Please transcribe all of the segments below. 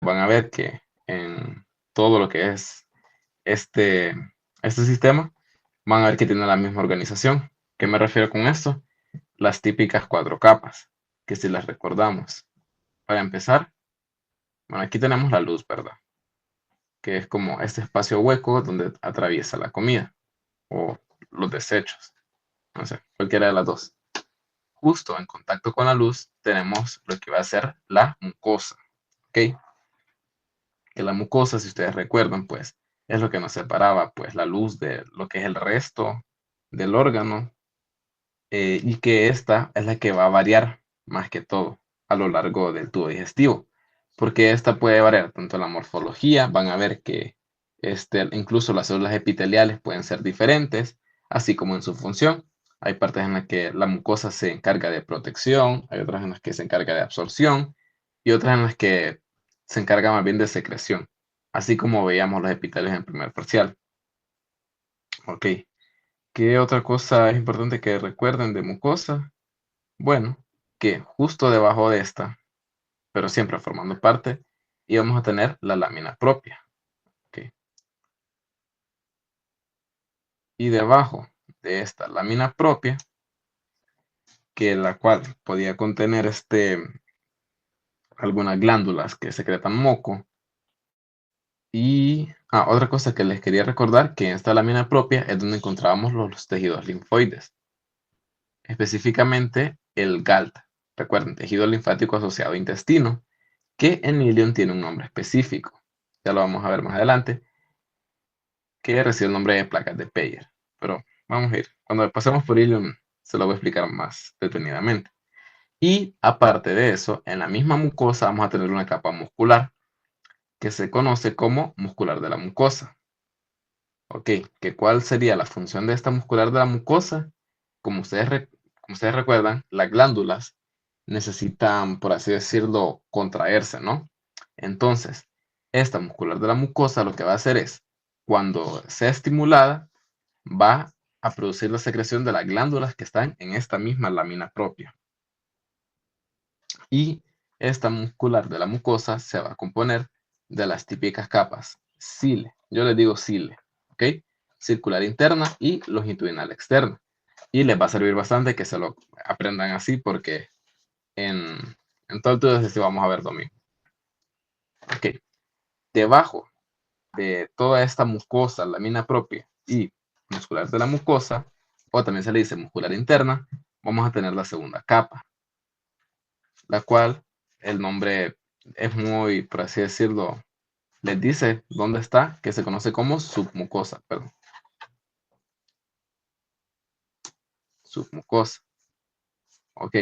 van a ver que en todo lo que es este, este sistema, van a ver que tiene la misma organización. ¿Qué me refiero con esto? Las típicas 4 capas, que si las recordamos. Para empezar, bueno, aquí tenemos la luz, ¿verdad? Que es como este espacio hueco donde atraviesa la comida o los desechos, no sé, cualquiera de las dos. Justo en contacto con la luz tenemos lo que va a ser la mucosa, ¿ok? Que la mucosa, si ustedes recuerdan, pues es lo que nos separaba, pues la luz de lo que es el resto del órgano, y que esta es la que va a variar más que todo a lo largo del tubo digestivo, porque esta puede variar tanto en la morfología, van a ver que incluso las células epiteliales pueden ser diferentes, así como en su función. Hay partes en las que la mucosa se encarga de protección, hay otras en las que se encarga de absorción y otras en las que se encarga más bien de secreción, así como veíamos los epitelios en primer parcial. Ok, ¿qué otra cosa es importante que recuerden de mucosa? Bueno, que justo debajo de esta, pero siempre formando parte, íbamos a tener la lámina propia. ¿Ok? Y debajo de esta lámina propia, que la cual podía contener algunas glándulas que secretan moco. Y otra cosa que les quería recordar, que en esta lámina propia es donde encontrábamos los tejidos linfoides, específicamente el GALT. Recuerden, tejido linfático asociado a intestino, que en Ilion tiene un nombre específico. Ya lo vamos a ver más adelante, que recibe el nombre de placas de Peyer. Pero vamos a ir. Cuando pasemos por Ilion, se lo voy a explicar más detenidamente. Y aparte de eso, en la misma mucosa vamos a tener una capa muscular que se conoce como muscular de la mucosa. Ok, ¿que cuál sería la función de esta muscular de la mucosa? Como ustedes recuerdan, las glándulas necesitan, por así decirlo, contraerse, ¿no? Entonces, esta muscular de la mucosa lo que va a hacer es, cuando sea estimulada, va a producir la secreción de las glándulas que están en esta misma lámina propia. Y esta muscular de la mucosa se va a componer de las típicas capas cile. Yo les digo cile, ¿ok? Circular interna y longitudinal externa. Y les va a servir bastante que se lo aprendan así porque en, en todo el tubo digestivo vamos a ver lo mismo. Ok, debajo de toda esta mucosa, lámina propia y muscular de la mucosa, o también se le dice muscular interna, vamos a tener la segunda capa, la cual el nombre es muy, por así decirlo, les dice dónde está, que se conoce como submucosa, perdón, submucosa. Ok,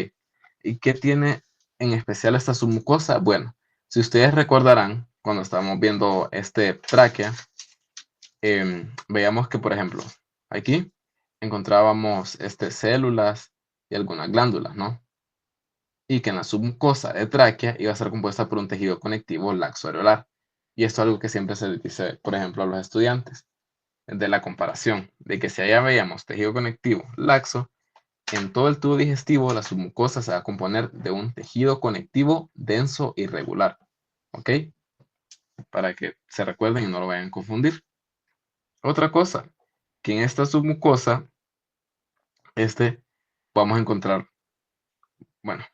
¿y qué tiene en especial esta submucosa? Bueno, si ustedes recordarán, cuando estábamos viendo tráquea, veíamos que, por ejemplo, aquí encontrábamos células y algunas glándulas, ¿no? Y que en la submucosa de tráquea iba a ser compuesta por un tejido conectivo laxo areolar. Y esto es algo que siempre se les dice, por ejemplo, a los estudiantes, de la comparación, de que si allá veíamos tejido conectivo laxo, en todo el tubo digestivo la submucosa se va a componer de un tejido conectivo denso y regular. ¿Ok? Para que se recuerden y no lo vayan a confundir. Otra cosa, que en esta submucosa, vamos a encontrar, bueno,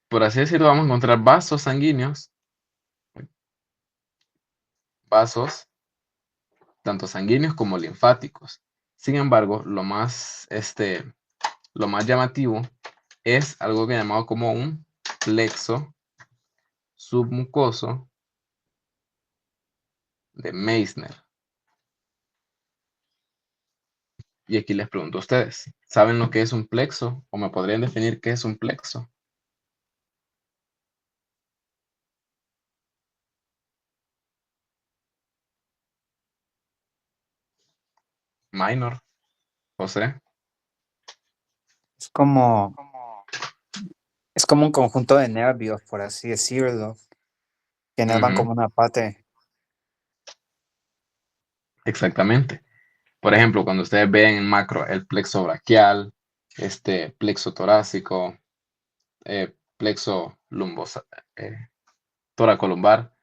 por así decirlo, vamos a encontrar vasos sanguíneos, vasos tanto sanguíneos como linfáticos. Sin embargo, lo más llamativo es algo que llamado como un plexo submucoso de Meissner. Y aquí les pregunto a ustedes, ¿saben lo que es un plexo? ¿O me podrían definir qué es un plexo? Minor, José. Es como, es como un conjunto de nervios, por así decirlo, que van Ujú, como una parte. exactamente. Por ejemplo, cuando ustedes ven en macro el plexo braquial, plexo torácico, plexo lumbosa, toracolumbar,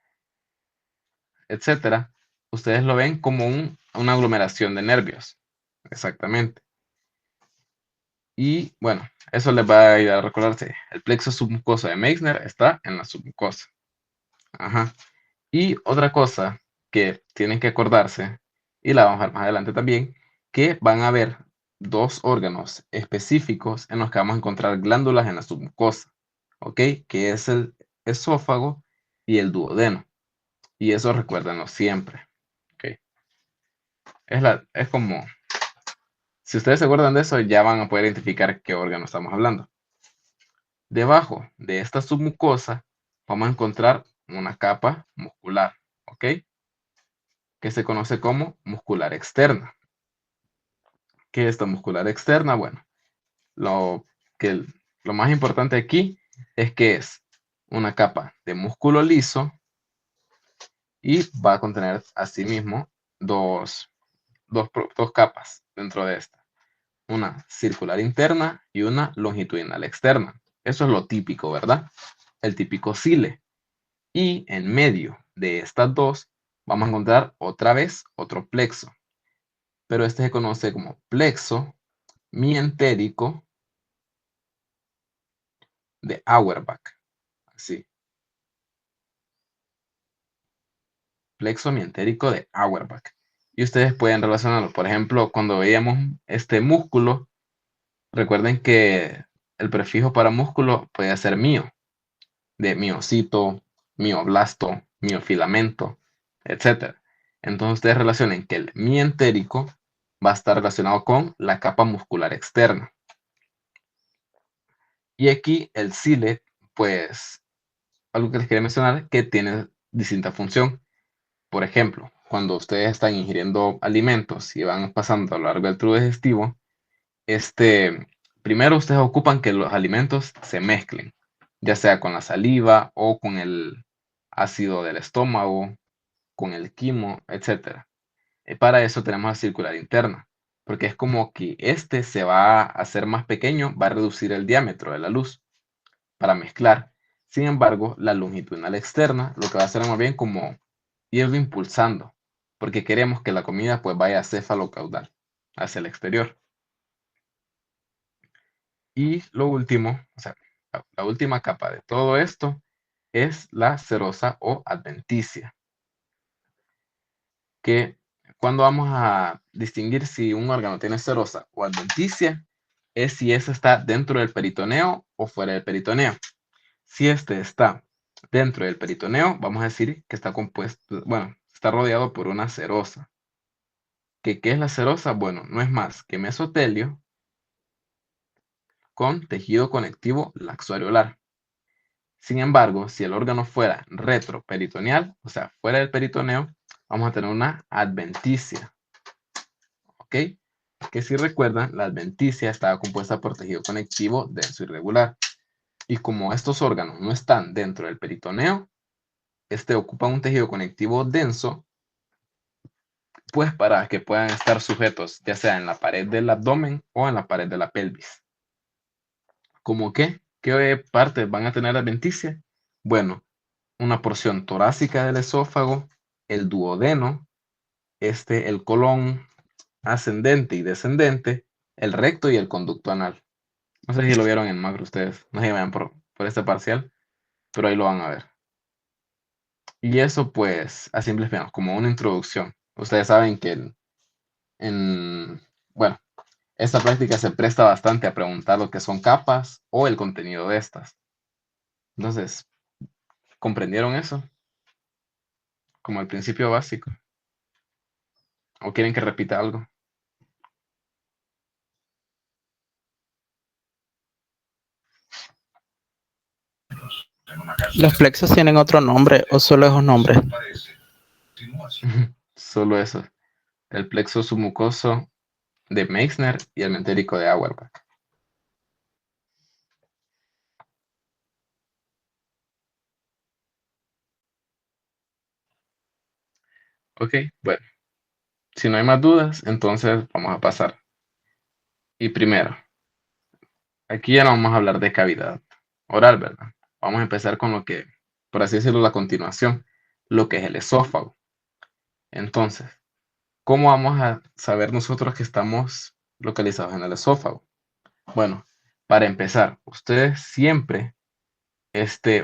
etcétera, ustedes lo ven como una aglomeración de nervios. Exactamente. Y bueno, eso les va a ayudar a recordarse. El plexo submucoso de Meissner está en la submucosa. Ajá. Y otra cosa que tienen que acordarse, y la vamos a ver más adelante también, que van a haber dos órganos específicos en los que vamos a encontrar glándulas en la submucosa, ¿ok? Que es el esófago y el duodeno. Y eso recuérdenlo siempre, ¿ok? Es como, si ustedes se acuerdan de eso, ya van a poder identificar qué órgano estamos hablando. Debajo de esta submucosa vamos a encontrar una capa muscular, ¿ok? Que se conoce como muscular externa. ¿Qué es esta muscular externa? Bueno, lo, lo más importante aquí es que es una capa de músculo liso y va a contener asimismo dos capas dentro de esta. Una circular interna y una longitudinal externa. Eso es lo típico, ¿verdad? El típico cile. Y en medio de estas dos vamos a encontrar otra vez otro plexo. Pero este se conoce como plexo mientérico de Auerbach. Así. Plexo mientérico de Auerbach. Y ustedes pueden relacionarlo. Por ejemplo, cuando veíamos este músculo, recuerden que el prefijo para músculo puede ser mío, de miocito, mioblasto, miofilamento, etc. Entonces ustedes relacionen que el mientérico va a estar relacionado con la capa muscular externa. Y aquí el cile, pues, algo que les quería mencionar, que tiene distinta función. Por ejemplo, cuando ustedes están ingiriendo alimentos y van pasando a lo largo del tubo digestivo, primero ustedes ocupan que los alimentos se mezclen, ya sea con la saliva o con el ácido del estómago, con el quimo, etc. Para eso tenemos la circular interna, porque es como que este se va a hacer más pequeño, va a reducir el diámetro de la luz para mezclar. Sin embargo, la longitudinal externa lo que va a hacer más bien como irlo impulsando, porque queremos que la comida pues vaya cefalocaudal, hacia el exterior. Y lo último, o sea, la última capa de todo esto es la serosa o adventicia, que cuando vamos a distinguir si un órgano tiene serosa o adventicia, es si ese está dentro del peritoneo o fuera del peritoneo. Si este está dentro del peritoneo, vamos a decir que está compuesto, bueno, está rodeado por una serosa. ¿Qué es la serosa? Bueno, no es más que mesotelio con tejido conectivo laxoareolar. Sin embargo, si el órgano fuera retroperitoneal, o sea, fuera del peritoneo, vamos a tener una adventicia. ¿Ok? Que si recuerdan, la adventicia estaba compuesta por tejido conectivo denso irregular. Y como estos órganos no están dentro del peritoneo, ocupa un tejido conectivo denso, pues para que puedan estar sujetos, ya sea en la pared del abdomen o en la pared de la pelvis. ¿Cómo qué? ¿Qué partes van a tener adventicia? Bueno, una porción torácica del esófago, el duodeno, el colon ascendente y descendente, el recto y el conducto anal. No sé si lo vieron en macro ustedes, no sé si vayan por este parcial, pero ahí lo van a ver. Y eso pues, a simples penas, como una introducción. Ustedes saben que bueno, esta práctica se presta bastante a preguntar lo que son capas o el contenido de estas. Entonces, ¿comprendieron eso? Como el principio básico. ¿O quieren que repita algo? ¿Los plexos tienen otro nombre o solo es un nombre? Solo eso. El plexo submucoso de Meissner y el mentérico de Auerbach. Ok, bueno. Si no hay más dudas, entonces vamos a pasar. Y primero, aquí ya no vamos a hablar de cavidad oral, ¿verdad? Vamos a empezar con lo que, por así decirlo, la continuación, lo que es el esófago. Entonces, ¿cómo vamos a saber nosotros que estamos localizados en el esófago? Bueno, para empezar, ustedes siempre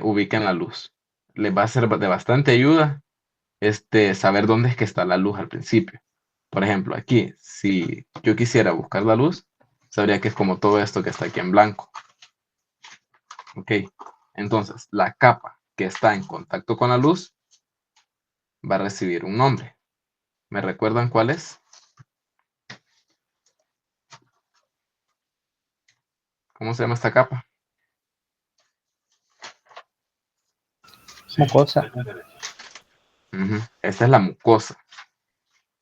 ubican la luz. Les va a ser de bastante ayuda saber dónde es que está la luz al principio. Por ejemplo, aquí, si yo quisiera buscar la luz, sabría que es como todo esto que está aquí en blanco. Ok, entonces la capa que está en contacto con la luz va a recibir un nombre. ¿Me recuerdan cuál es? ¿Cómo se llama esta capa? Mucosa. Ujú, esta es la mucosa.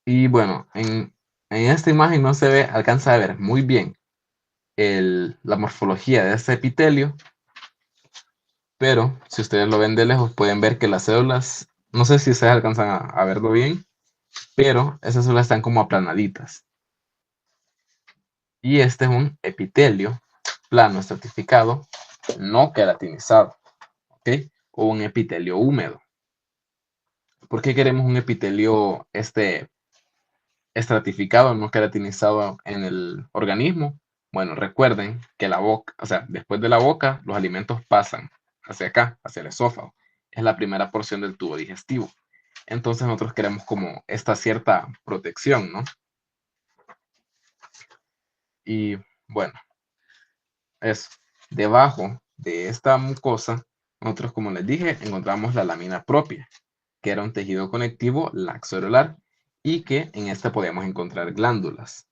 Y bueno, en esta imagen no se ve, alcanza a ver muy bien la morfología de este epitelio, pero si ustedes lo ven de lejos pueden ver que las células, no sé si ustedes alcanzan a verlo bien, pero esas células están como aplanaditas. Y este es un epitelio plano estratificado, no queratinizado, ¿ok? O un epitelio húmedo. ¿Por qué queremos un epitelio estratificado, no queratinizado en el organismo? Bueno, recuerden que la boca, o sea, después de la boca, los alimentos pasan hacia acá, hacia el esófago. Es la primera porción del tubo digestivo. Entonces nosotros queremos como esta cierta protección, ¿no? Y bueno, eso. Debajo de esta mucosa, nosotros, como les dije, encontramos la lámina propia, que era un tejido conectivo laxo-areolar y que en esta podíamos encontrar glándulas.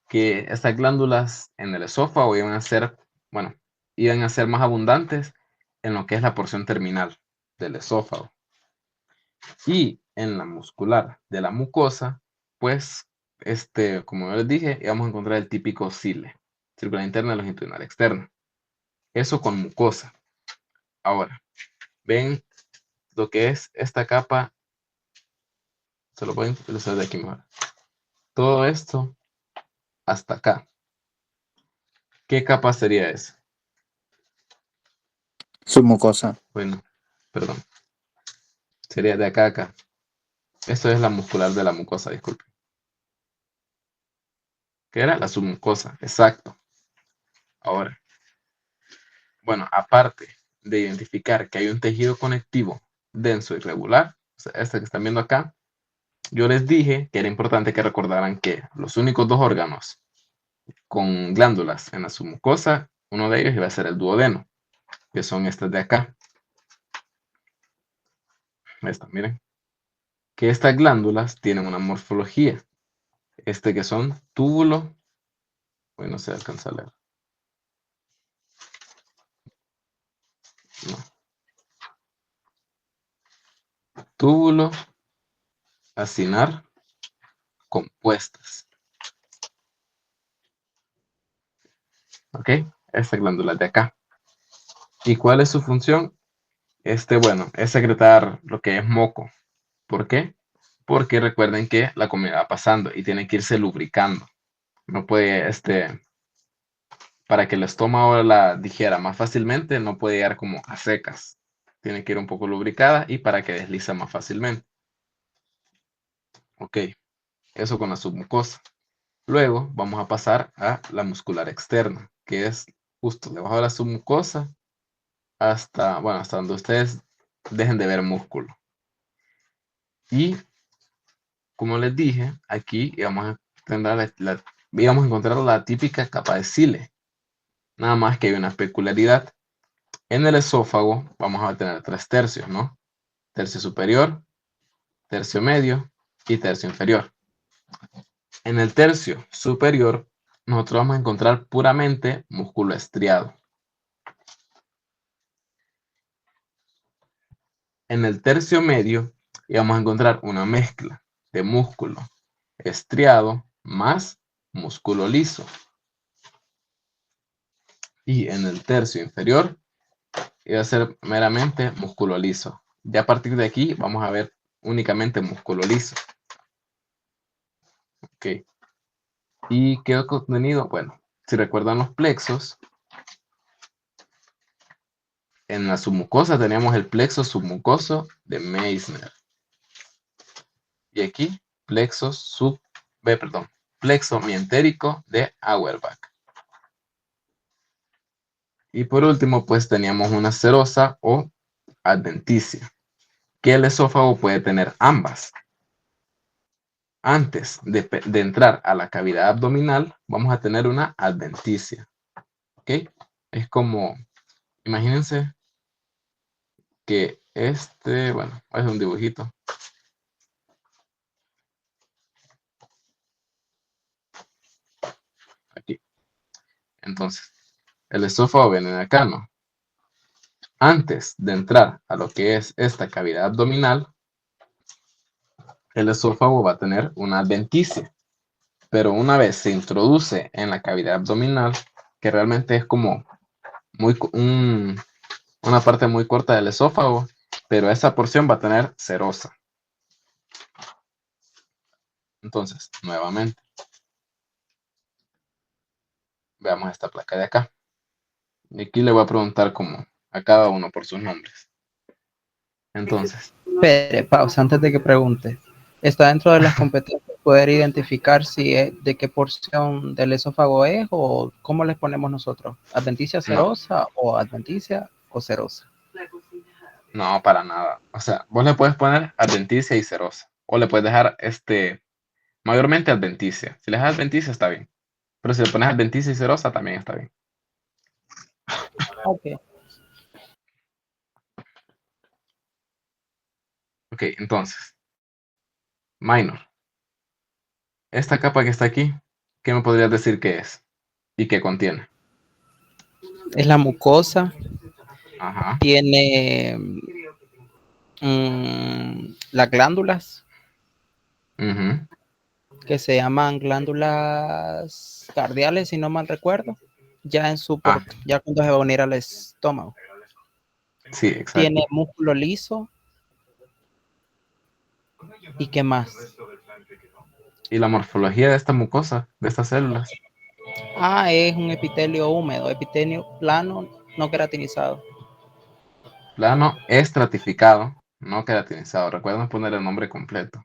Que estas glándulas en el esófago iban a ser, bueno, iban a ser más abundantes en lo que es la porción terminal del esófago. Y en la muscular de la mucosa, pues, como yo les dije, íbamos a encontrar el típico cile, circular interna, longitudinal externa. Eso con mucosa. Ahora, ven lo que es esta capa, se lo pueden utilizar de aquí mejor. Todo esto hasta acá. ¿Qué capa sería esa? Submucosa. Bueno, perdón. Sería de acá a acá. Esto es la muscular de la mucosa, disculpe. ¿Qué era? La submucosa, exacto. Ahora, bueno, aparte de identificar que hay un tejido conectivo denso y regular, o sea, este que están viendo acá, yo les dije que era importante que recordaran que los únicos dos órganos con glándulas en la submucosa, uno de ellos iba a ser el duodeno, que son estos de acá. Miren. Que estas glándulas tienen una morfología. Que son túbulo. Uy, no se alcanza a leer. No. Túbulo acinar compuestas. ¿Ok? Esta glándula de acá. ¿Y cuál es su función? Bueno, es secretar lo que es moco. ¿Por qué? Porque recuerden que la comida va pasando y tiene que irse lubricando. No puede, para que el estómago la digiera más fácilmente, no puede llegar como a secas. Tiene que ir un poco lubricada y para que desliza más fácilmente. Ok, eso con la submucosa. Luego vamos a pasar a la muscular externa, que es justo debajo de la submucosa hasta, bueno, hasta donde ustedes dejen de ver músculo. Y como les dije, aquí íbamos a encontrar la típica capa de cile. Nada más que hay una peculiaridad. En el esófago vamos a tener 3 tercios, ¿no? Tercio superior, tercio medio y tercio inferior. En el tercio superior, nosotros vamos a encontrar puramente músculo estriado. En el tercio medio, vamos a encontrar una mezcla de músculo estriado más músculo liso. Y en el tercio inferior, va a ser meramente músculo liso. Ya a partir de aquí, vamos a ver únicamente músculo liso. Ok. ¿Y qué contenido? Bueno, si recuerdan los plexos, en la submucosa teníamos el plexo submucoso de Meissner. Y aquí, plexo mientérico de Auerbach. Y por último, pues teníamos una serosa o adventicia, que el esófago puede tener ambas. Antes de entrar a la cavidad abdominal, vamos a tener una adventicia. ¿Ok? Es como, imagínense que bueno, es un dibujito. Aquí. Entonces, el esófago viene de acá, ¿no? Antes de entrar a lo que es esta cavidad abdominal, el esófago va a tener una adventicia. Pero una vez se introduce en la cavidad abdominal, que realmente es como una parte muy corta del esófago, pero esa porción va a tener serosa. Entonces, nuevamente, veamos esta placa de acá. Y aquí le voy a preguntar como a cada uno por sus nombres. Entonces, Espere, pausa antes de que pregunte. ¿Está dentro de las competencias poder identificar si es de qué porción del esófago es o cómo les ponemos nosotros? ¿Adventicia no, serosa o adventicia o serosa? no, para nada. O sea, vos le puedes poner adventicia y serosa. O le puedes dejar mayormente adventicia. Si le dejas adventicia está bien. Pero si le pones adventicia y serosa también está bien. Ok. Ok, entonces, minor. Esta capa que está aquí, ¿qué me podrías decir qué es? ¿Y qué contiene? Es la mucosa, Ajá. tiene las glándulas Ujú. que se llaman glándulas cardiales, si no mal recuerdo, Ah, ya cuando se va a unir al estómago. sí, exacto. Tiene músculo liso y qué más. ¿Y la morfología de esta mucosa, de estas células? Es un epitelio húmedo, epitelio plano, no queratinizado. Plano estratificado, no queratinizado. Recuerden poner el nombre completo.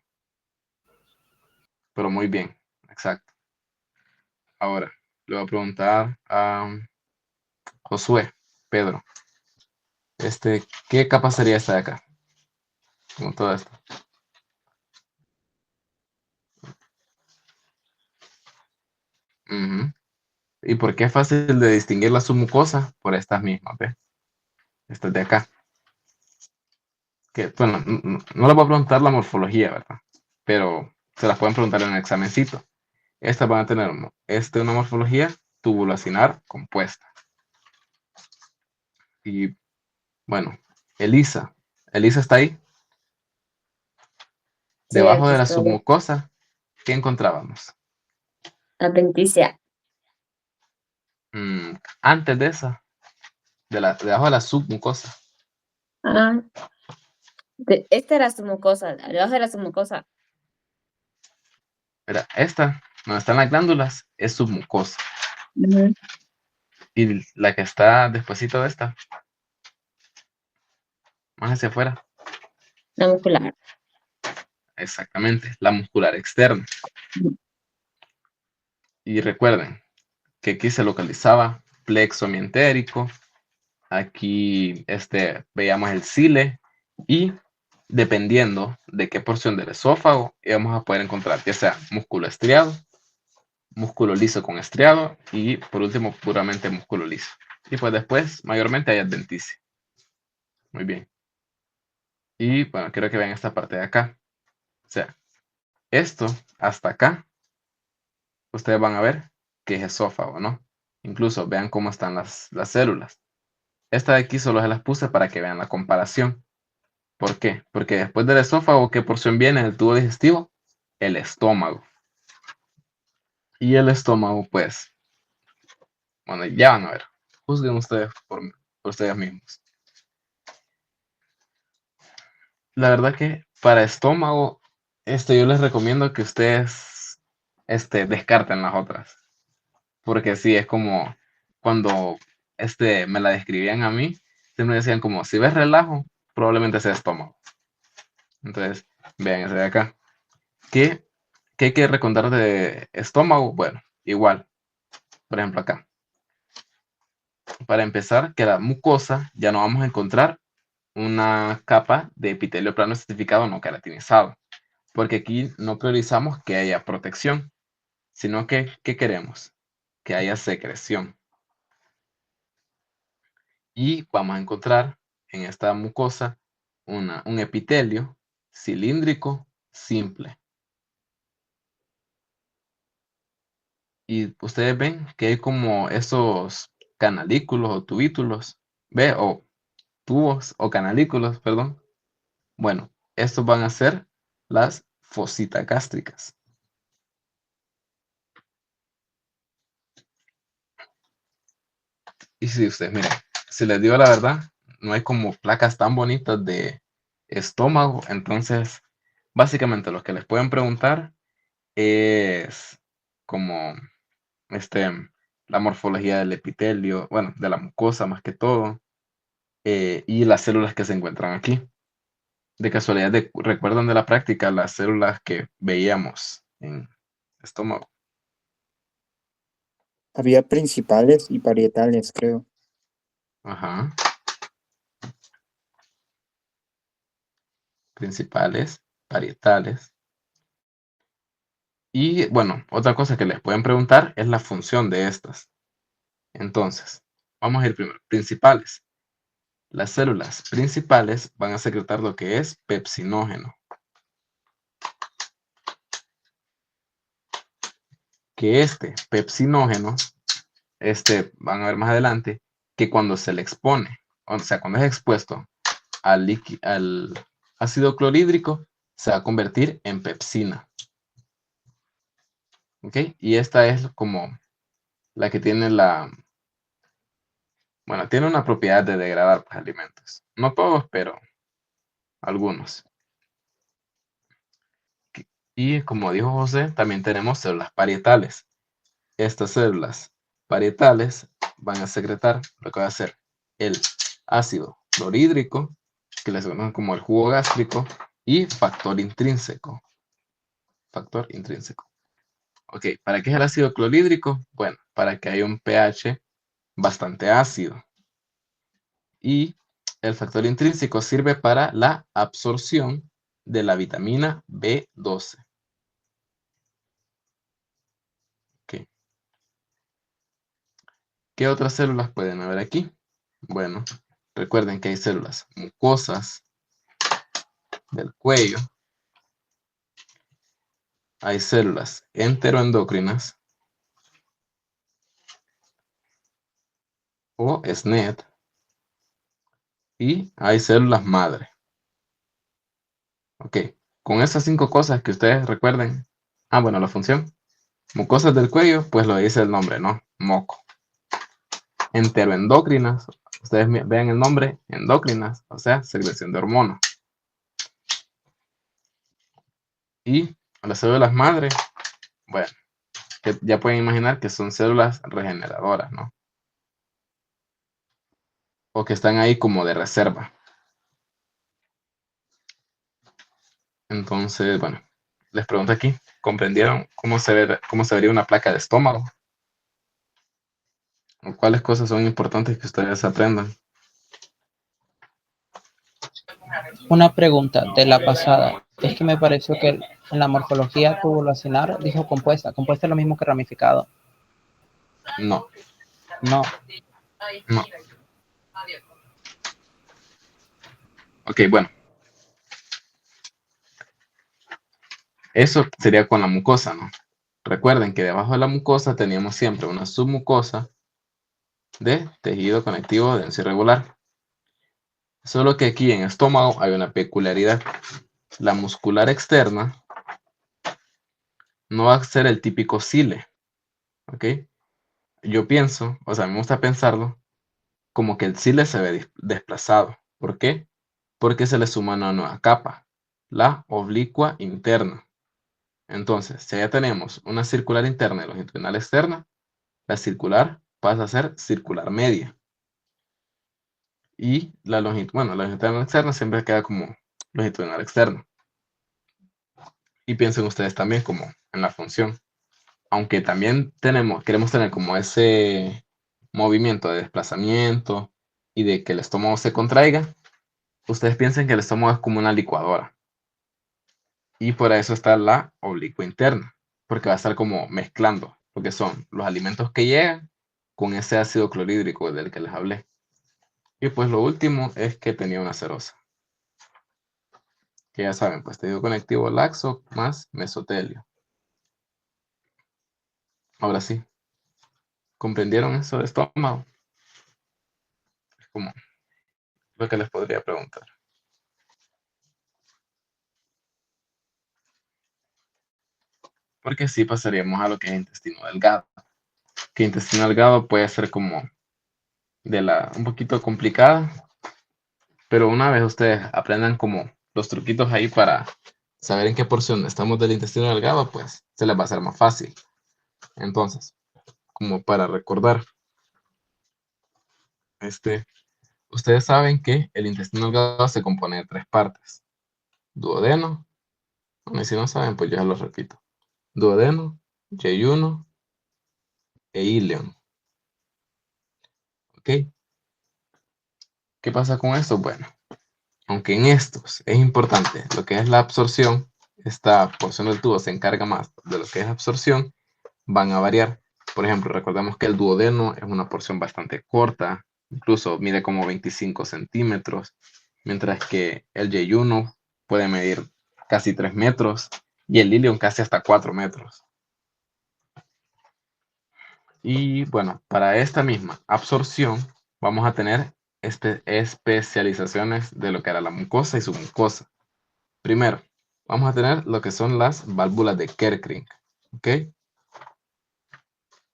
Pero muy bien, exacto. Ahora, le voy a preguntar a Josué, Pedro. ¿Qué capa sería esta de acá? Con todo esto. Ujú. ¿Y por qué es fácil de distinguir la submucosa? Por estas mismas, ¿ves? Estas de acá. Que, bueno, no les voy a preguntar la morfología, ¿verdad? Pero se las pueden preguntar en el examencito. Estas van a tener una morfología tubulacinar compuesta. Y bueno, Elisa. Elisa está ahí. Sí, Debajo aquí de la estoy. submucosa, ¿qué encontrábamos? Adventicia. Antes de esa, debajo de la submucosa. Ah, esta era su mucosa, debajo de la su mucosa. Era esta, donde están las glándulas, es submucosa. Ujú. Y la que está despuesito de esta, más hacia afuera, La muscular. exactamente, la muscular externa. Y recuerden que aquí se localizaba plexo mientérico, aquí veíamos el cile y dependiendo de qué porción del esófago íbamos a poder encontrar, ya sea músculo estriado, músculo liso con estriado y por último puramente músculo liso. Y pues después mayormente hay adventicia. Muy bien. Y bueno, quiero que vean esta parte de acá. O sea, esto hasta acá, ustedes van a ver que es esófago, ¿no? Incluso vean cómo están las células. Esta de aquí solo se las puse para que vean la comparación. ¿Por qué? Porque después del esófago, ¿qué porción viene del tubo digestivo? El estómago. Y el estómago, pues, bueno, ya van a ver. Juzguen ustedes por ustedes mismos. La verdad que para estómago, yo les recomiendo que ustedes descarten las otras. Porque sí, es como cuando me la describían a mí, siempre decían como, si ves relajo, probablemente sea estómago. Entonces, vean ese de acá. ¿Qué hay que recordar de estómago? Bueno, igual. Por ejemplo, acá. Para empezar, que la mucosa ya no vamos a encontrar una capa de epitelio plano estratificado no queratinizado, porque aquí no priorizamos que haya protección, sino que, ¿qué queremos? Que haya secreción. Y vamos a encontrar en esta mucosa un epitelio cilíndrico simple. Y ustedes ven que hay como esos canalículos o tubículos, ¿ve? O tubos o canalículos, perdón. Bueno, estos van a ser las fositas gástricas. Y si ustedes, miren, si les digo la verdad, no hay como placas tan bonitas de estómago. Entonces, básicamente lo que les pueden preguntar es como este, la morfología del epitelio, bueno, de la mucosa más que todo, y las células que se encuentran aquí. De casualidad, ¿recuerdan de la práctica las células que veíamos en estómago? Había principales y parietales, creo. Ajá. Principales, parietales. Y bueno, otra cosa que les pueden preguntar es la función de estas. Entonces, vamos a ir primero. Principales. Las células principales van a secretar lo que es pepsinógeno. Que este pepsinógeno, van a ver más adelante, que cuando se le expone, o sea, cuando es expuesto al ácido clorhídrico, se va a convertir en pepsina. ¿Ok? Y esta es como la que tiene bueno, tiene una propiedad de degradar los alimentos. No todos, pero algunos. Y como dijo José, también tenemos células parietales. Estas células parietales van a secretar lo que va a ser el ácido clorhídrico, que les conocen como el jugo gástrico, y factor intrínseco. Factor intrínseco. Ok, ¿para qué es el ácido clorhídrico? Bueno, para que haya un pH bastante ácido. Y el factor intrínseco sirve para la absorción de la vitamina B12. Ok. ¿Qué otras células pueden haber aquí? Bueno, recuerden que hay células mucosas del cuello, hay células enteroendocrinas o SNED y hay células madre. Ok, con esas 5 cosas que ustedes recuerden. Ah, bueno, la función. Mucosas del cuello, pues lo dice el nombre, ¿no? Moco. Enteroendocrinas, ustedes vean el nombre, endocrinas, o sea, secreción de hormonas. Y las células madre, bueno, que ya pueden imaginar que son células regeneradoras, ¿no? O que están ahí como de reserva. Entonces, bueno, les pregunto aquí, ¿comprendieron cómo se vería una placa de estómago? ¿O cuáles cosas son importantes que ustedes aprendan? Una pregunta de la pasada. Es que me pareció que en la morfología tubulacinar dijo compuesta. Compuesta es lo mismo que ramificado. No, No. no. Ok, bueno. Eso sería con la mucosa, ¿no? Recuerden que debajo de la mucosa teníamos siempre una submucosa de tejido conectivo denso irregular. Solo que aquí en estómago hay una peculiaridad. La muscular externa no va a ser el típico cile, ¿ok? Yo pienso, o sea, me gusta pensarlo, como que el cile se ve desplazado. ¿Por qué? Porque se le suma una nueva capa, la oblicua interna. Entonces, si ya tenemos una circular interna y longitudinal externa, la circular pasa a ser circular media. Y la longitudinal externa siempre queda como longitudinal externa. Y piensen ustedes también como en la función. Aunque también queremos tener como ese movimiento de desplazamiento y de que el estómago se contraiga, ustedes piensen que el estómago es como una licuadora. Y por eso está la oblicua interna, porque va a estar como mezclando, porque son los alimentos que llegan con ese ácido clorhídrico del que les hablé. Y pues lo último es que tenía una serosa. Que ya saben, pues tejido conectivo laxo más mesotelio. Ahora sí, ¿comprendieron eso de estómago? Es como lo que les podría preguntar. Porque sí pasaríamos a lo que es intestino delgado. Que intestino delgado puede ser como un poquito complicada, pero una vez ustedes aprendan como los truquitos ahí para saber en qué porción estamos del intestino delgado, pues se les va a hacer más fácil. Entonces, como para recordar, ustedes saben que el intestino delgado se compone de 3 partes. Duodeno, y si no saben, pues yo ya lo repito. Duodeno, yeyuno e ileón. ¿Ok? ¿Qué pasa con esto? Bueno, aunque en estos es importante lo que es la absorción, esta porción del tubo se encarga más de lo que es absorción, van a variar. Por ejemplo, recordemos que el duodeno es una porción bastante corta, incluso mide como 25 centímetros, mientras que el yeyuno puede medir casi 3 metros y el ileón casi hasta 4 metros. Y bueno, para esta misma absorción vamos a tener especializaciones de lo que era la mucosa y submucosa. Primero, vamos a tener lo que son las válvulas de Kerckring, ¿ok?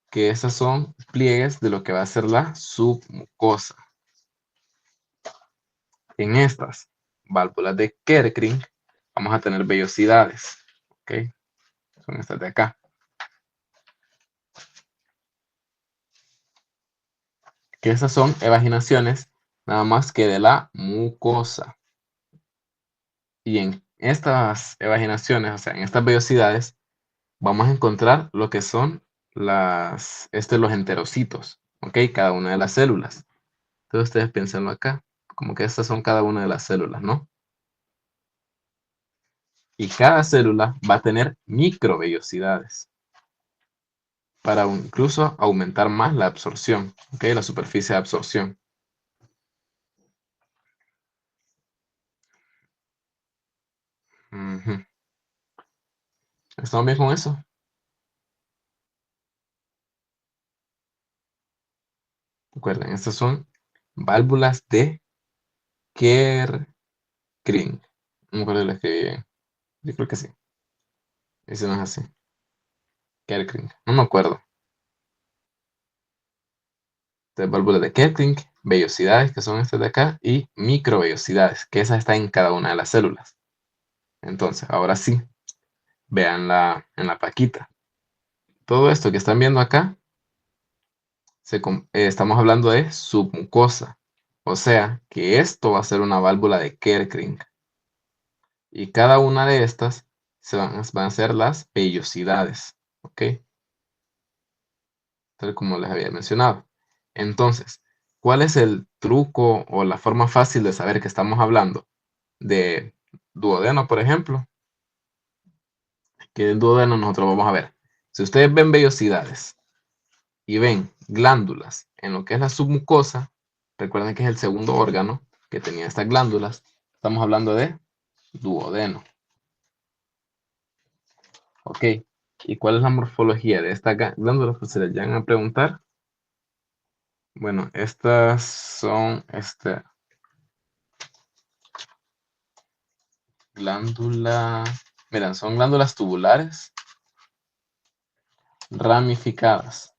Que esas son pliegues de lo que va a ser la submucosa. En estas válvulas de Kerckring vamos a tener vellosidades, ¿ok? Son estas de acá. Que esas son evaginaciones nada más que de la mucosa. Y en estas evaginaciones, o sea, en estas vellosidades, vamos a encontrar lo que son los enterocitos, ¿ok? Cada una de las células. Entonces ustedes piénsenlo acá, como que estas son cada una de las células, ¿no? Y cada célula va a tener microvellosidades para incluso aumentar más la absorción, ¿ok? La superficie de absorción. Ujú. ¿Estamos bien con eso? Recuerden, estas son válvulas de Kerckring. No me acuerdo si lo escribí bien. Yo creo que sí. Ese no es así. Kerckring. No me acuerdo. Entonces, válvulas de Kerckring, vellosidades, que son estas de acá, y microvellosidades, que esas están en cada una de las células. Entonces, ahora sí, vean en la plaquita. Todo esto que están viendo acá, estamos hablando de submucosa. O sea, que esto va a ser una válvula de Kerckring. Y cada una de estas van a ser las vellosidades. ¿Ok? Tal como les había mencionado. Entonces, ¿cuál es el truco o la forma fácil de saber que estamos hablando de duodeno, por ejemplo? Que el duodeno nosotros vamos a ver. Si ustedes ven vellosidades y ven glándulas en lo que es la submucosa, recuerden que es el segundo órgano que tenía estas glándulas. Estamos hablando de duodeno. ¿Ok? ¿Y cuál es la morfología de estas glándulas? Pues se les llegan a preguntar. Bueno, estas son miren, son glándulas tubulares ramificadas.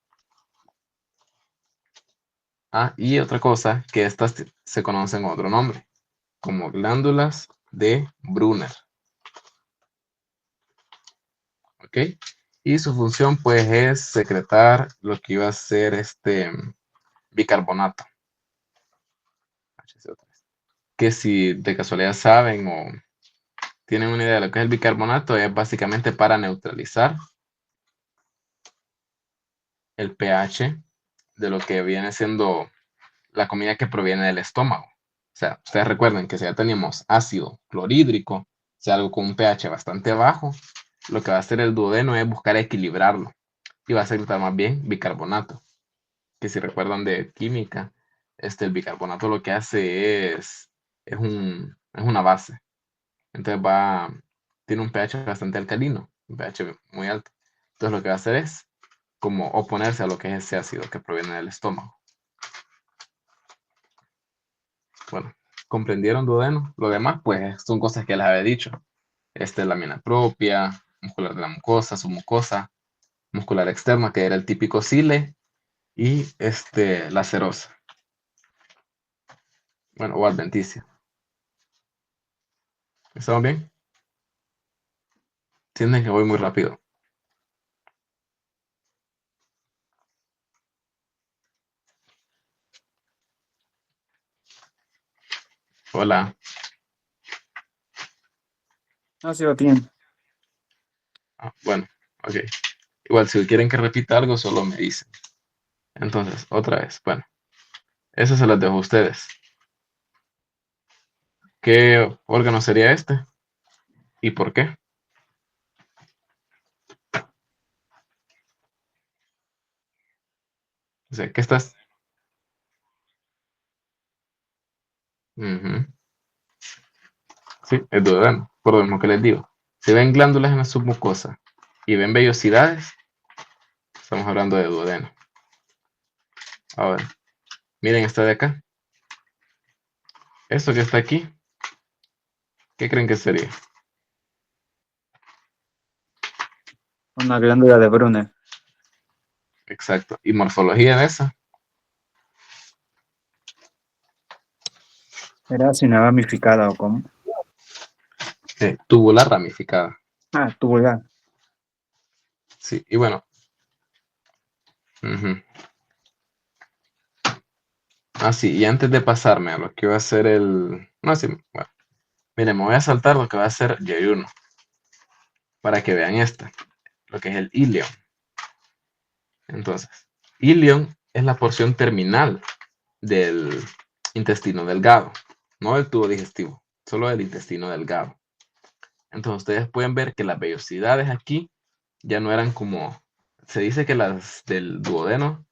Ah, y otra cosa, que estas se conocen con otro nombre, como glándulas de Brunner. ¿Ok? Y su función, pues, es secretar lo que iba a ser bicarbonato. Que si de casualidad saben o tienen una idea de lo que es el bicarbonato, es básicamente para neutralizar el pH de lo que viene siendo la comida que proviene del estómago. O sea, ustedes recuerden que si ya teníamos ácido clorhídrico, o sea, algo con un pH bastante bajo, lo que va a hacer el duodeno es buscar equilibrarlo y va a secretar más bien bicarbonato. Que si recuerdan de química, el bicarbonato lo que hace es una base. Entonces tiene un pH bastante alcalino, un pH muy alto. Entonces lo que va a hacer es como oponerse a lo que es ese ácido que proviene del estómago. Bueno, ¿comprendieron, duodeno? Lo demás, pues, son cosas que les había dicho. Lámina propia, muscular de la mucosa, submucosa, muscular externa, que era el típico cile, y la serosa. Bueno, o adventicia. ¿Estamos bien? Sienten que voy muy rápido. Hola. No, sí, va bien. Bueno, ok. Igual, si quieren que repita algo, solo me dicen. Entonces, otra vez. Bueno, eso se las dejo a ustedes. ¿Qué órgano sería este? ¿Y por qué? O sea, ¿qué estás? Ujú. Sí, el duodeno, por lo mismo que les digo. Si ven glándulas en la submucosa y ven vellosidades, estamos hablando de duodeno. Ahora, miren esta de acá. Esto que está aquí, ¿qué creen que sería? Una glándula de Brunner. Exacto. ¿Y morfología de esa? ¿Era si una ramificada o cómo? Tubular ramificada. Ah, tubular. Sí, y bueno. Ujú. Ah, sí, y antes de pasarme a lo que va a ser el... No, sí, bueno. Miren, me voy a saltar lo que va a ser J1. Para que vean lo que es el ilion. Entonces, ilion es la porción terminal del intestino delgado, no del tubo digestivo, solo del intestino delgado. Entonces, ustedes pueden ver que las vellosidades aquí ya no eran como... Se dice que las del duodeno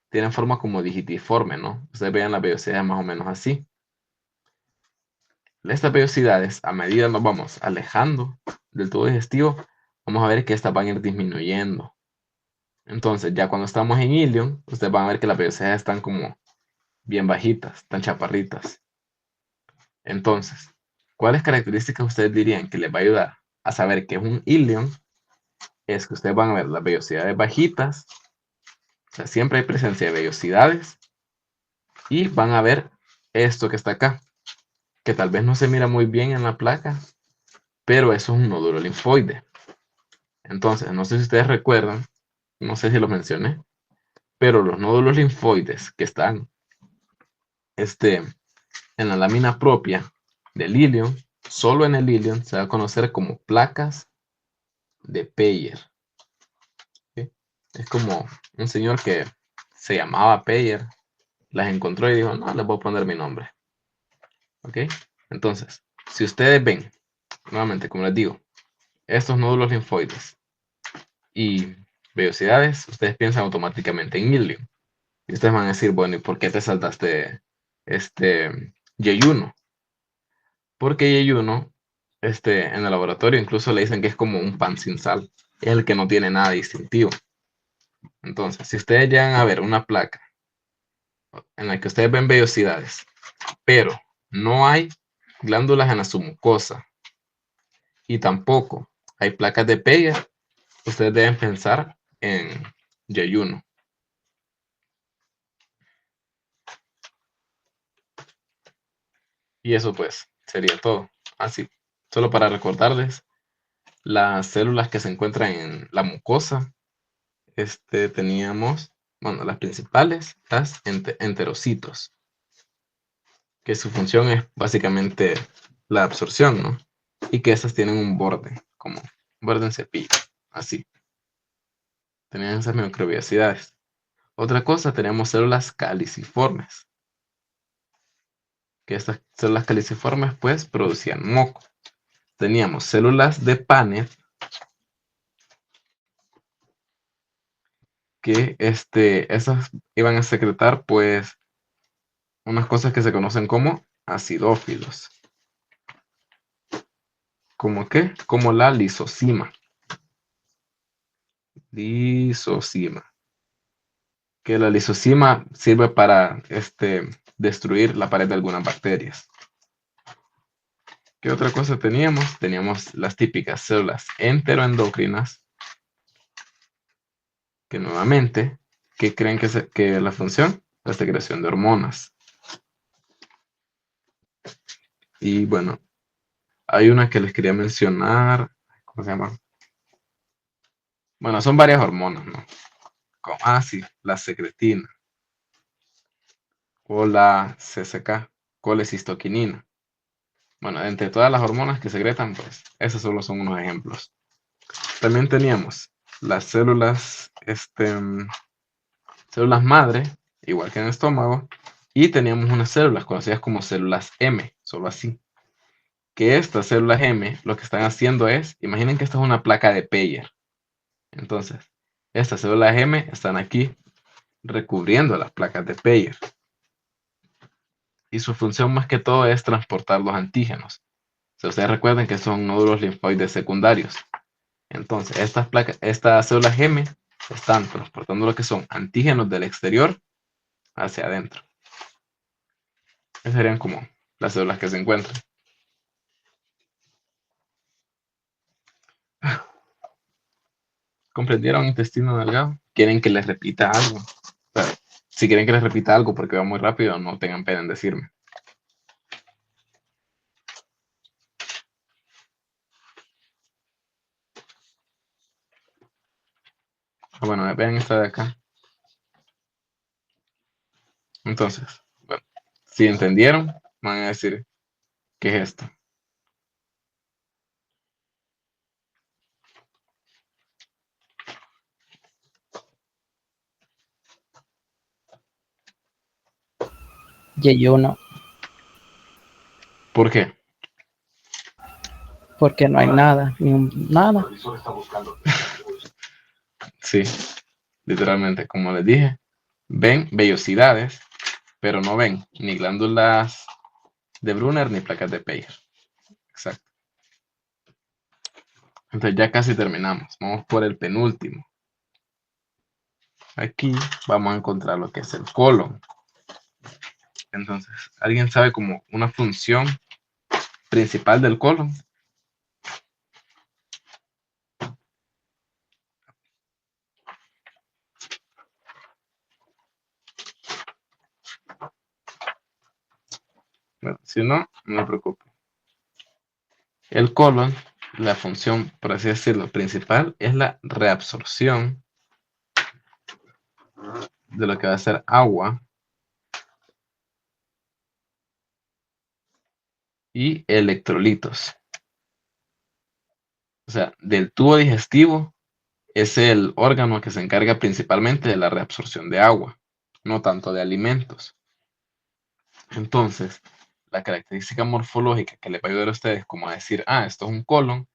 tienen forma como digitiforme, ¿no? Ustedes vean las vellosidades más o menos así. Estas vellosidades, a medida nos vamos alejando del tubo digestivo, vamos a ver que estas van a ir disminuyendo. Entonces, ya cuando estamos en ilion, ustedes van a ver que las vellosidades están como bien bajitas, tan chaparritas. Entonces, ¿cuáles características ustedes dirían que les va a ayudar a saber que es un ilion? Es que ustedes van a ver las vellosidades bajitas, o sea, siempre hay presencia de vellosidades, y van a ver esto que está acá, que tal vez no se mira muy bien en la placa, pero eso es un nódulo linfoide. Entonces, no sé si ustedes recuerdan, no sé si lo mencioné, pero los nódulos linfoides que están en la lámina propia del ilion, solo en el ilion se va a conocer como placas de Peyer. ¿Sí? Es como un señor que se llamaba Peyer, las encontró y dijo, no, les voy a poner mi nombre. ¿Ok? Entonces, si ustedes ven, nuevamente, como les digo, estos nódulos linfoides y vellosidades, ustedes piensan automáticamente en ilion. Y ustedes van a decir, bueno, ¿y por qué te saltaste J1? Porque J1, en el laboratorio incluso le dicen que es como un pan sin sal. Es el que no tiene nada distintivo. Entonces, si ustedes llegan a ver una placa en la que ustedes ven vellosidades, pero no hay glándulas en la submucosa y tampoco hay placas de Peyer, ustedes deben pensar en J1. Y eso pues sería todo. Así, solo para recordarles, las células que se encuentran en la mucosa, teníamos, bueno, las principales, las enterocitos, que su función es básicamente la absorción, ¿no? y que esas tienen un borde, como un borde en cepillo, así. Tenían esas microvellosidades. Otra cosa, tenemos células caliciformes, que estas células caliciformes pues producían moco. Teníamos células de Paneth, que esas iban a secretar pues unas cosas que se conocen como acidófilos. ¿Cómo qué? Como la lisocima. Lisocima. Que la lisocima sirve para destruir la pared de algunas bacterias. ¿Qué otra cosa teníamos? Teníamos las típicas células enteroendocrinas, que nuevamente, ¿qué creen que la función? La secreción de hormonas. Y bueno, hay una que les quería mencionar. ¿Cómo se llama? Bueno, son varias hormonas, ¿no? Sí, la secretina. O la CCK, colecistoquinina. Bueno, entre todas las hormonas que secretan, pues, esos solo son unos ejemplos. También teníamos las células madre, igual que en el estómago, y teníamos unas células conocidas como células M, solo así. Que estas células M lo que están haciendo es, imaginen que esta es una placa de Peyer. Entonces, estas células M están aquí recubriendo las placas de Peyer. Y su función más que todo es transportar los antígenos. Si ustedes recuerden que son nódulos linfoides secundarios. Entonces, estas células M están transportando lo que son antígenos del exterior hacia adentro. Esas serían como las células que se encuentran. ¿Comprendieron intestino delgado? ¿Quieren que les repita algo? Pero, si quieren que les repita algo porque va muy rápido, no tengan pena en decirme. Bueno, vean esta de acá. Entonces, bueno, si entendieron, van a decir, ¿qué es esto? Yeyuno, ¿Por qué? porque no hay nada, nada. Sí, literalmente, como les dije, ven vellosidades, pero no ven ni glándulas de Brunner ni placas de Peyer. Exacto. Entonces ya casi terminamos. Vamos por el penúltimo. Aquí vamos a encontrar lo que es el colon. Entonces, ¿alguien sabe como una función principal del colon? Bueno, si no, no me preocupe. El colon, la función, por así decirlo, principal es la reabsorción de lo que va a ser agua y electrolitos. O sea, del tubo digestivo es el órgano que se encarga principalmente de la reabsorción de agua, no tanto de alimentos. Entonces, la característica morfológica que le va a ayudar a ustedes como a decir, esto es un colon,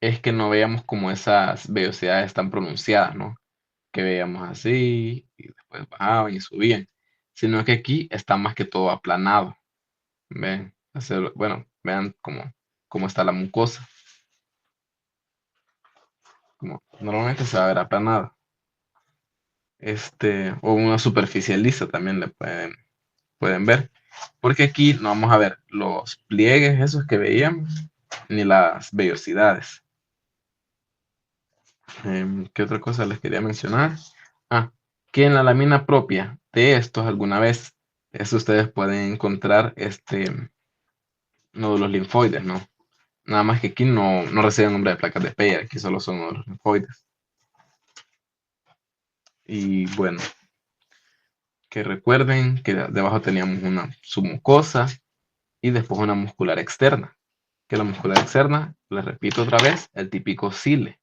es que no veamos como esas vellosidades tan pronunciadas, ¿no? Que veíamos así, y después bajaban y subían, sino que aquí está más que todo aplanado. ¿Ven? Bueno, vean cómo está la mucosa. Como normalmente se va a ver aplanado. O una superficie lisa también le pueden ver. Porque aquí no vamos a ver los pliegues esos que veíamos, ni las vellosidades. ¿Qué otra cosa les quería mencionar? Que en la lámina propia de estos alguna vez ustedes pueden encontrar nódulos linfoides, ¿no? Nada más que aquí no reciben nombre de placas de Peyer, aquí solo son nódulos linfoides. Y bueno, que recuerden que debajo teníamos una submucosa y después una muscular externa. que la musculatura externa, les repito otra vez, el típico cile.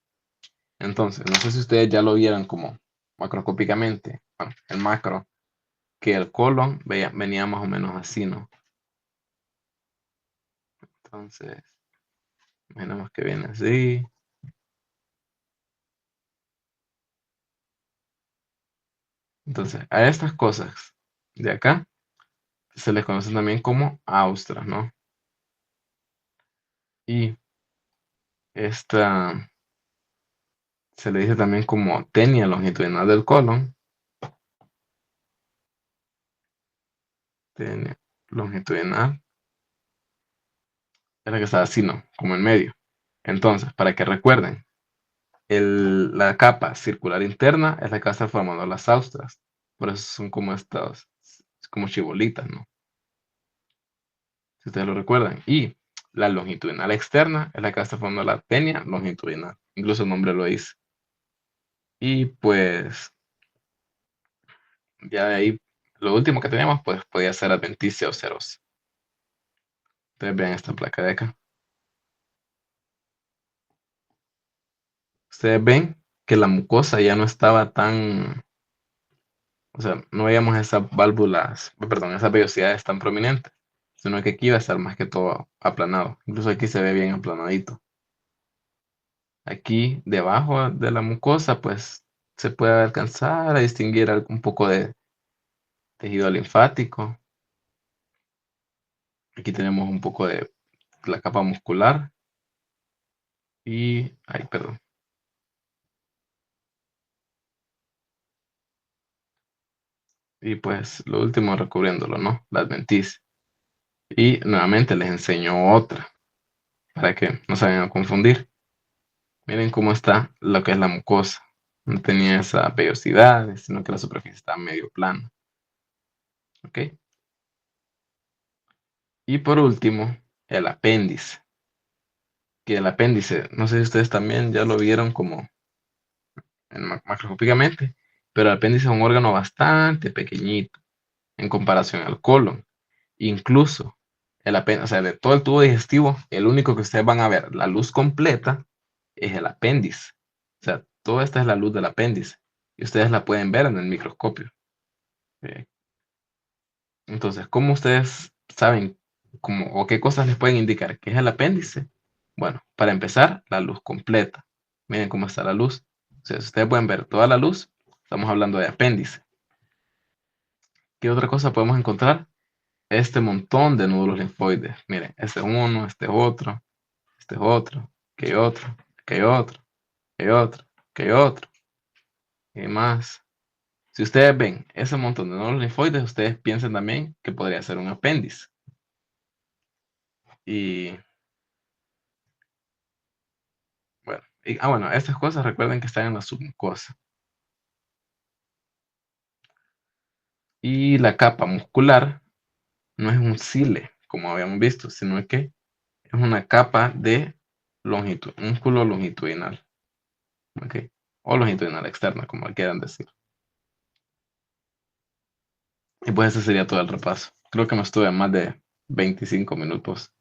Entonces, no sé si ustedes ya lo vieron como macroscópicamente, bueno, el macro, que el colon venía más o menos así, ¿no? Entonces, imaginemos que viene así. Entonces, a estas cosas de acá se les conoce también como austras, ¿no? Y esta se le dice también como tenia longitudinal del colon. Tenia longitudinal. Es la que está así, ¿no? Como en medio. Entonces, para que recuerden, la capa circular interna es la que va a estar formando las austras. Por eso son como estas, como chibolitas, ¿no? Si ustedes lo recuerdan. Y la longitudinal externa es la que va a estar formando la tenia longitudinal. Incluso el nombre lo dice. Y pues, ya de ahí, lo último que teníamos, pues podía ser adventicia o ceros. Ustedes vean esta placa de acá. Ustedes ven que la mucosa ya no estaba tan, o sea, no veíamos esas válvulas, perdón, esas vellosidades tan prominentes, sino que aquí iba a estar más que todo aplanado. Incluso aquí se ve bien aplanadito. Aquí debajo de la mucosa, pues se puede alcanzar a distinguir un poco de tejido linfático. Aquí tenemos un poco de la capa muscular. Y, ay, perdón. Y pues lo último recubriéndolo, ¿no? La adventicia. Y nuevamente les enseño otra, para que no se vayan a confundir. Miren cómo está lo que es la mucosa. No tenía esa vellosidad, sino que la superficie está medio plana. ¿Ok? Y por último, el apéndice. Que el apéndice, no sé si ustedes también ya lo vieron como macroscópicamente, pero el apéndice es un órgano bastante pequeñito en comparación al colon. Incluso el apéndice, o sea, de todo el tubo digestivo, el único que ustedes van a ver la luz completa es el apéndice. O sea, toda esta es la luz del apéndice y ustedes la pueden ver en el microscopio. Eh, Entonces, ¿cómo ustedes saben cómo, o qué cosas les pueden indicar que es el apéndice? Bueno, para empezar, la luz completa. Miren cómo está la luz. O sea, si ustedes pueden ver toda la luz, estamos hablando de apéndice. ¿Qué otra cosa podemos encontrar? Este montón de nódulos linfoides. Miren, este es uno, este es otro, este es otro, que hay otro, que hay otro, que hay otro, que hay otro, y más. Si ustedes ven ese montón de nódulos linfoides, ustedes piensen también que podría ser un apéndice. Y bueno, bueno, estas cosas recuerden que están en la submucosa. Y la capa muscular no es un cile, como habíamos visto, sino que es una capa de músculo longitudinal. ¿Ok? O longitudinal externa, como quieran decir. Y pues ese sería todo el repaso. Creo que me estuve más de 25 minutos,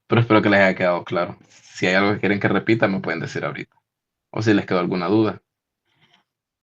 pero espero que les haya quedado claro. Si hay algo que quieren que repita, me pueden decir ahorita. O si les quedó alguna duda.